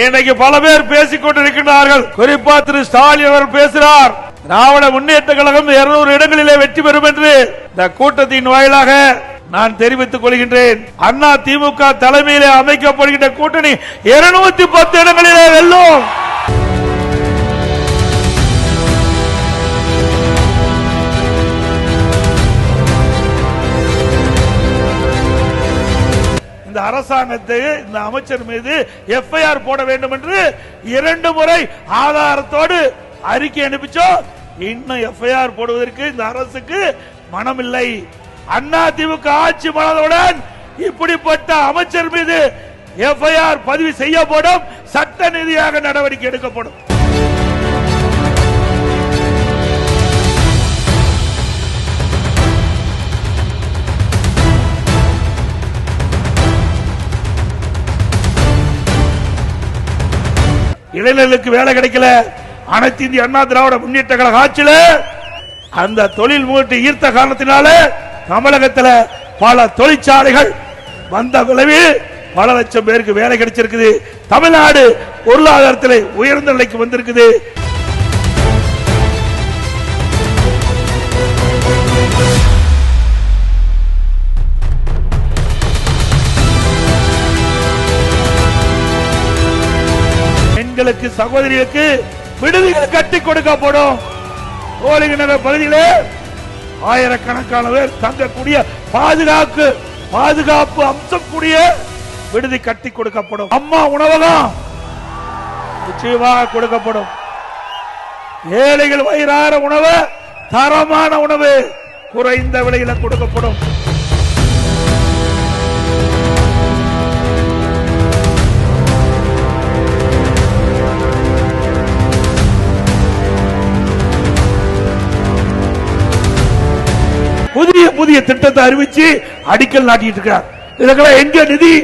இன்னைக்கு பல பேர் பேசிக் கொண்டிருக்கிறார்கள். குறிப்பா திரு ஸ்டாலின் அவர் பேசுகிறார், திராவிட முன்னேற்ற கழகம் 200 இடங்களிலே வெற்றி பெறும் என்று. இந்த கூட்டத்தின் வாயிலாக நான் தெரிவித்துக் கொள்கின்றேன், அண்ணா திமுக தலைமையிலே அமைக்கப்படுகின்ற கூட்டணி 210 இடங்களிலே வெல்லும். இந்த அரசாங்கத்தை, இந்த அமைச்சர் மீது எஃப்ஐஆர் போட வேண்டும் என்று 2 முறை ஆதாரத்தோடு அறிக்கை அனுப்பிச்சோம். இன்னும் எஃப்ஐஆர் போடுவதற்கு இந்த அரசுக்கு மனமில்லை. அண்ணா திமுக ஆட்சி மனதுடன் இப்படிப்பட்ட அமைச்சர் மீது எஃப்ஐஆர் பதிவு செய்யப்படும், சட்ட ரீதியாக நடவடிக்கை எடுக்கப்படும். இளைஞர்களுக்கு வேலை கிடைக்கல, அனைத்து இந்திய அண்ணா திராவிட முன்னேற்ற கழக ஆட்சியில அந்த தொழில் மூட்டு ஈர்த்த காரணத்தினால தமிழகத்தில் பல தொழிற்சாலைகள் வந்த விளைவில் பல லட்சம் பேருக்கு வேலை கிடைச்சிருக்குது. தமிழ்நாடு பொருளாதாரத்தில் உயர்ந்த நிலைக்கு வந்திருக்குது. பெண்களுக்கு, சகோதரிகளுக்கு விடுதிகள் கட்டி கொடுக்கப்படும். கோலிங்க நகர் பகுதியிலே ஆயிரக்கணக்கான பேர் தங்கக்கூடிய பாதுகாப்பு அம்சம் கூடிய விடுதி கட்டி கொடுக்கப்படும். அம்மா உணவகம் நிச்சயமாக கொடுக்கப்படும். ஏழைகள் வயிறார உணவு, தரமான உணவு குறைந்த விலையில கொடுக்கப்படும். புதிய திட்டத்தை அறிவிச்சு அடிக்கல் நாட்டிட்டு இருக்கார். இதுக்கெல்லாம் எங்க நிதி?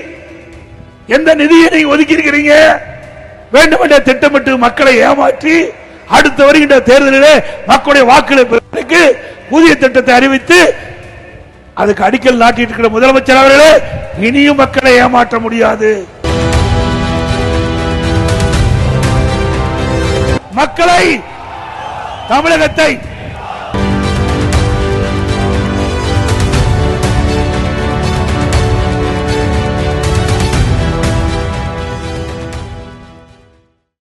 எந்த நிதியை நீங்க ஒதுக்கி இருக்கிறீங்க? வேண்டுமென்ற திட்டமிட்டு மக்களை ஏமாற்றி அடுத்த வருகின்ற தேர்தலிலே மக்களுடைய வாக்குகளை பெறுவதற்கு புதிய திட்டத்தை அறிவித்து அதுக்கு அடிக்கல் நாட்டிட்டு இருக்கிற முதலமைச்சர் அவர்களே, இனியும் மக்களை ஏமாற்ற முடியாது. மக்களை, தமிழகத்தை